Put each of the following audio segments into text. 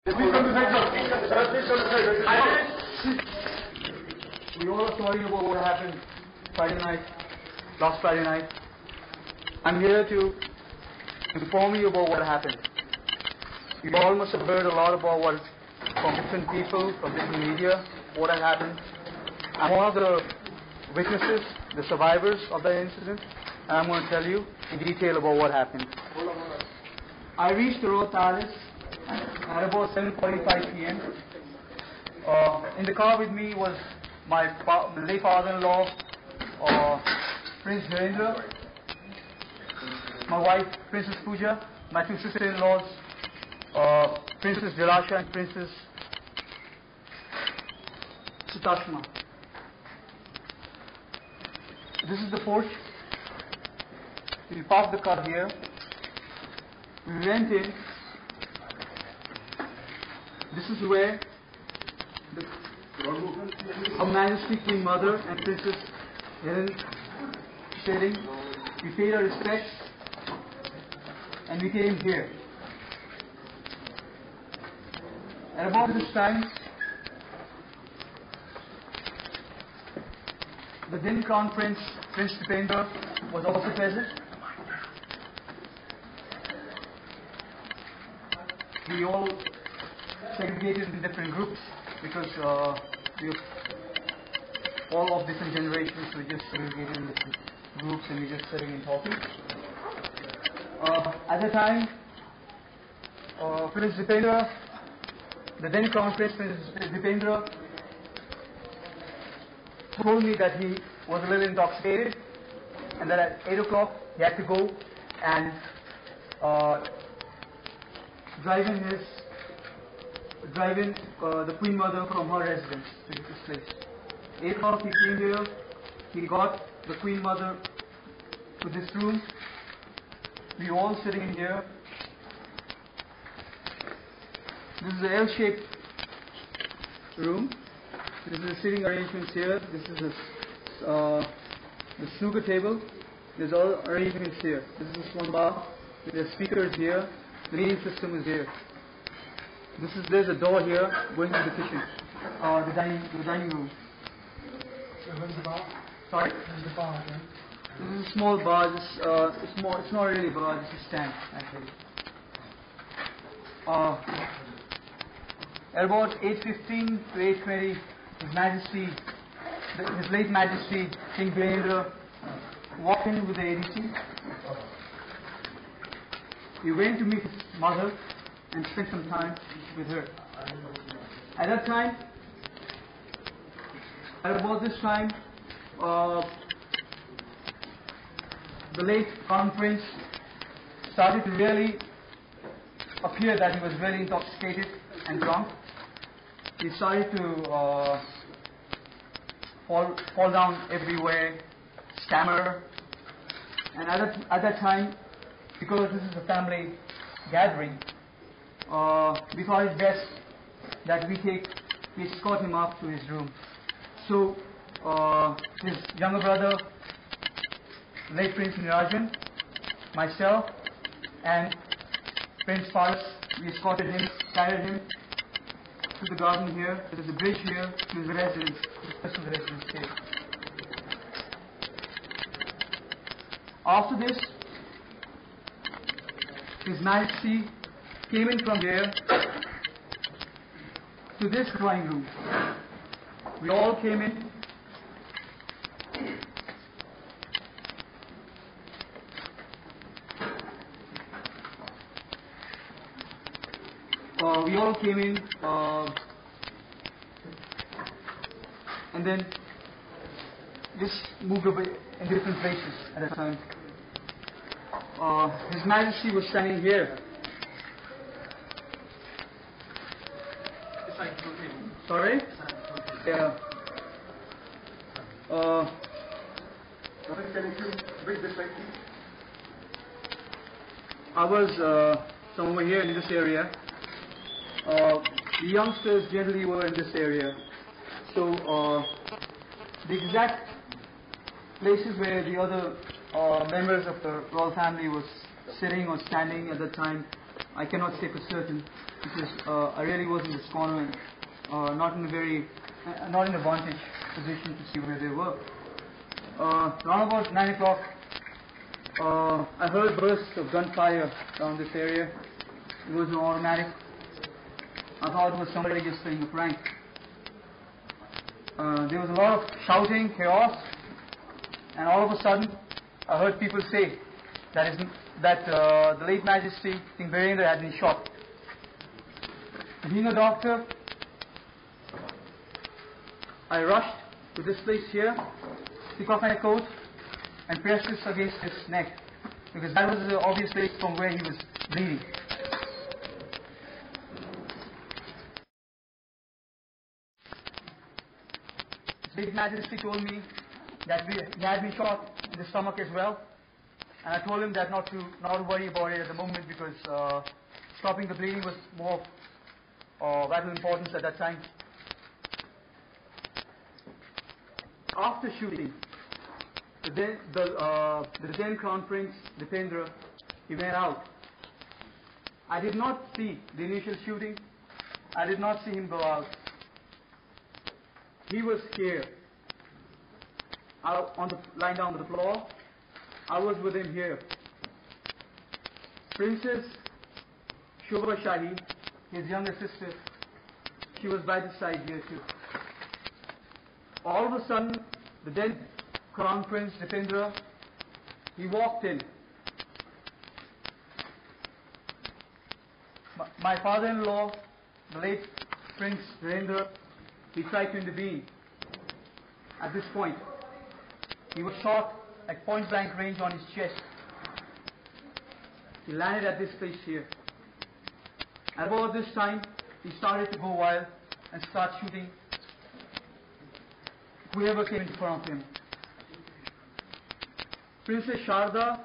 We all are sorry about what happened last Friday night. I'm here to inform you about what happened. You all must have heard a lot about what, from different people, from different media, what had happened. I'm one of the witnesses, the survivors of that incident, and I'm going to tell you in detail about what happened. I reached the Royal Palace at about 7:45 p.m. In the car with me was my late father-in-law, Prince Dhirendra, my wife, Princess Pooja, my two sister-in-laws, Princess Jalasha and Princess Sutashma. This is the porch. We parked the car here. We went in. This is where Her Majesty Queen Mother and Princess Dhirendra sitting. We paid our respects and we came here. At about this time, the then Crown Prince, Prince Dipendra, was also present. We all segregated in different groups because we are all of different generations. We just segregated in different groups and we just sitting and talking. At the time, Prince Dipendra, the then Crown Prince, Prince Dipendra, told me that he was a little intoxicated and that at 8 o'clock he had to go and drive in the Queen Mother from her residence to this place. 8 o'clock he came here, he got the Queen Mother to this room. We were all sitting in here. This is the L-shaped room. This is the sitting arrangements here. This is the snooker table. There's all arrangements here. This is the small bar. There's speakers here. The meeting system is here. There's a door here going to the kitchen, the dining room. So where's the bar? Sorry? Where's the bar again? This is a small bar. It's not really a bar. It's a stand actually. At about 8:15 to 8:20, His late Majesty King Dipendra walked in with the ADC. He went to meet his mother and spent some time with her. At that time, at about this time, the late Crown Prince started to really appear that he was really intoxicated and drunk. He started to fall down everywhere, stammer, and at that time, because this is a family gathering, we thought it best that we escort him up to his room. So his younger brother, late Prince Nirajan, myself, and Prince Faris, we escorted him, carried him to the garden here. There is a bridge here to his residence, the rest of the residence here. After this, His Majesty came in from here to this drawing room. We all came in. And then just moved away in different places at a time. His Majesty was standing here. Sorry? Yeah. I was somewhere here in this area. The youngsters generally were in this area. So the exact places where the other members of the royal family was sitting or standing at the time, I cannot say for certain. because I really was in this corner and not in a very, not in a vantage position to see where they were. Around about 9 o'clock, I heard bursts of gunfire around this area. It was an automatic. I thought it was somebody just playing a prank. There was a lot of shouting, chaos, and all of a sudden, I heard people say that the late Majesty King Birendra had been shot. Being a doctor, I rushed to this place here, took off my coat, and pressed this against his neck, because that was the obvious place from where he was bleeding. His late Majesty told me that he had been shot in the stomach as well, and I told him that not to worry about it at the moment, because stopping the bleeding was more vital importance at that time. After shooting, the then Crown Prince Dipendra, he went out. I did not see the initial shooting. I did not see him go out. He was here, lying down on the floor. I was with him here. Princess Shahi, his younger sister, she was by the side here too. All of a sudden, the then Crown Prince Dipendra, he walked in. My father-in-law, the late Prince Dhirendra, he tried to intervene. At this point, he was shot at point-blank range on his chest. He landed at this place here. At about this time, he started to go wild and start shooting whoever came in front of him. Princess Sharda,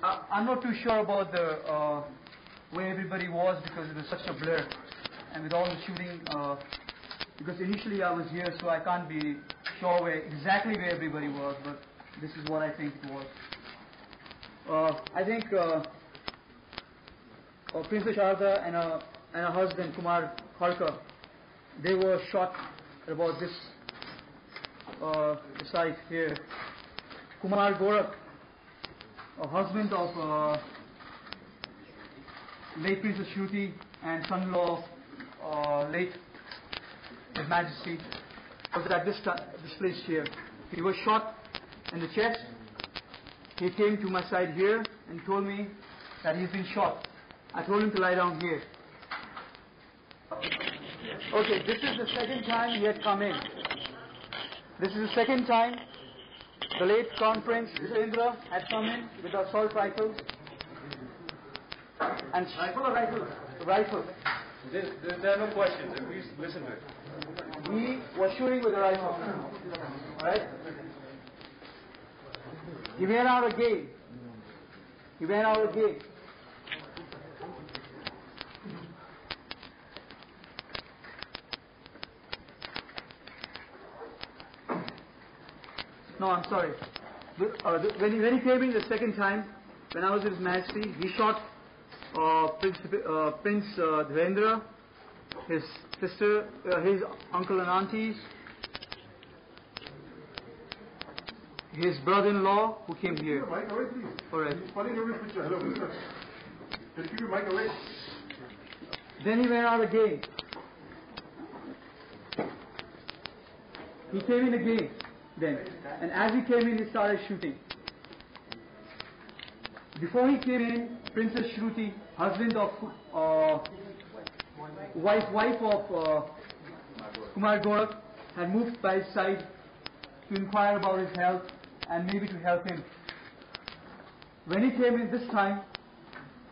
I'm not too sure about the where everybody was, because it was such a blur, and with all the shooting, because initially I was here, so I can't be sure exactly where everybody was, but this is what I think it was. I think Princess Sharda and her husband Kumar Kharka, they were shot at about this site here. Kumar Gorak, a husband of late Princess Shruti and son-in-law of late His Majesty, was at this place here. He was shot in the chest. He came to my side here and told me that he's been shot. I told him to lie down here. Okay, this is the second time he had come in. This is the second time the late Crown Prince Dipendra had come in with assault rifles. And rifle or rifle? Rifle. There are no questions. Please listen to it. He was shooting with a rifle. Alright? He went out again. He went out again. No, I'm sorry. When he came in the second time, when I was with His Majesty, he shot Prince Dhirendra, his sister, his uncle and aunties, his brother-in-law who came here. Keep your mic away, please. All right. Hello, just keep your mic away. Then he went out again. He came in again then. And as he came in, he started shooting. Before he came in, Princess Shruti, husband of wife of Kumar Gorak, had moved by his side to inquire about his health and maybe to help him. When he came in this time,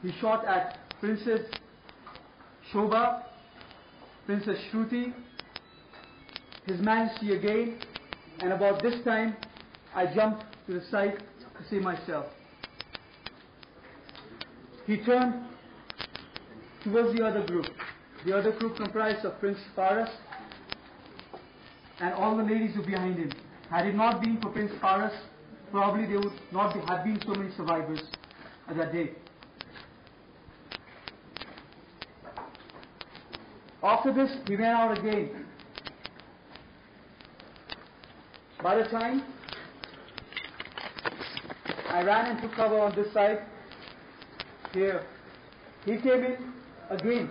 he shot at Princess Shobha, Princess Shruti, His Majesty again, and about this time I jumped to the side to save myself. He turned towards the other group. The other group comprised of Prince Paras and all the ladies who were behind him. Had it not been for Prince Paras, probably there would not have been so many survivors at that day. After this, he went out again. By the time I ran and took cover on this side, here, he came in again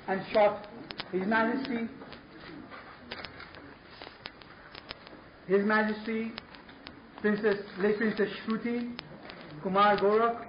and shot His Majesty, late Princess Shruti, Kumar Gorak,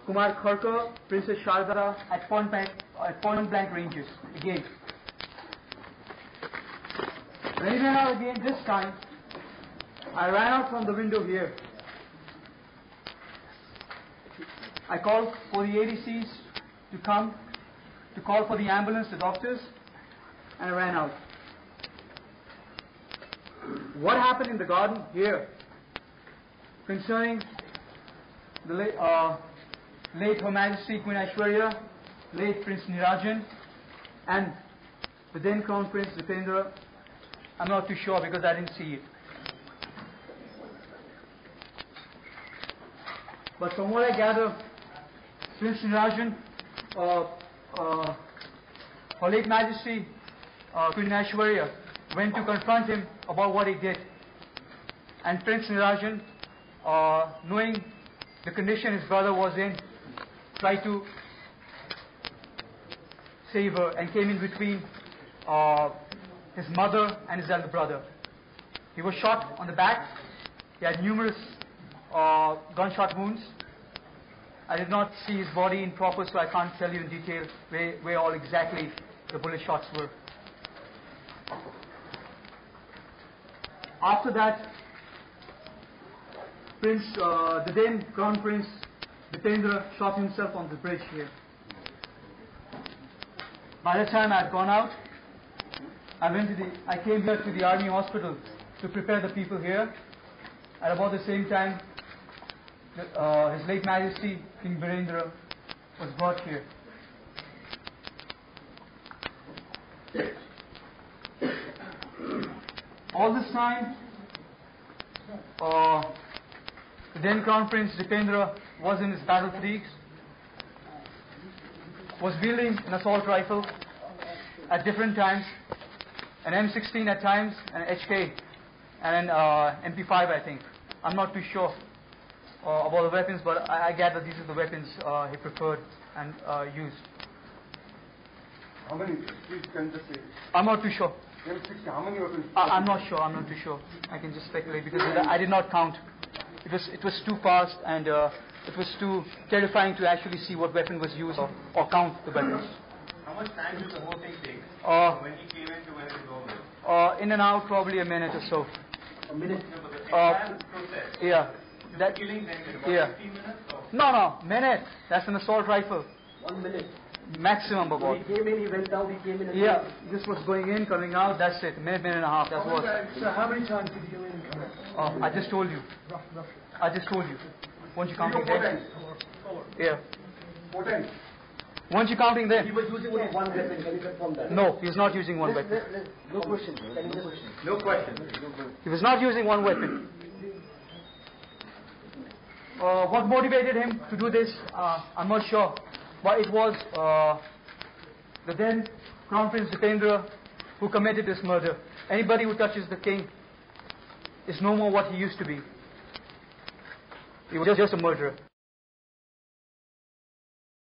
Kumar Kharkar, Princess Sharda at point blank ranges again. When he ran out again this time, I ran out from the window here. I called for the ADCs to come, to call for the ambulance, the doctors, and I ran out. What happened in the garden here concerning the late Her Majesty Queen Aishwarya, late Prince Nirajan, and the then Crown Prince Dipendra, I'm not too sure because I didn't see it. But from what I gather, Prince Nirajan, Her late Majesty Queen Aishwarya went to confront him about what he did. And Prince Nirajan, knowing the condition his brother was in, tried to save her and came in between his mother and his elder brother. He was shot on the back. He had numerous gunshot wounds. I did not see his body in proper, so I can't tell you in detail where all exactly the bullet shots were. After that, the then Crown Prince Dipendra shot himself on the bridge here. By the time I had gone out, I came here to the army hospital to prepare the people here. At about the same time, His late Majesty King Birendra was brought here. All this time, the then Crown Prince Dipendra was in his battle fatigues, was wielding an assault rifle at different times, an M16 at times, an HK, and an MP5 I think. I'm not too sure about the weapons, but I gather these are the weapons he preferred and used. How many? Please can just say. I'm not too sure. M60, how many weapons? I'm not sure. I'm not too sure. I can just speculate because I did not count. It was too fast and it was too terrifying to actually see what weapon was used or count the weapons. How much time did the whole thing take? When he came in to when it was over? In and out, probably a minute or so. A minute? No, but the entire process. Yeah. That killing them in about yeah. 15 minutes? Or? No, minute. That's an assault rifle. 1 minute. Maximum about. He came in, he went out, he came in. Yeah, this was going in, coming out. That's it. Minute and a half. That's what. So how many times did he go in and come out? I just told you. Roughly. I just told you. Weren't you counting there? Yeah. 4 times. Weren't you counting there? He was using only one weapon. Can you confirm that? No, he was not using one weapon. No question. No question. He was not using one weapon. What motivated him to do this, I'm not sure. But it was the then Crown Prince Dipendra who committed this murder. Anybody who touches the king is no more what he used to be. He was just a murderer.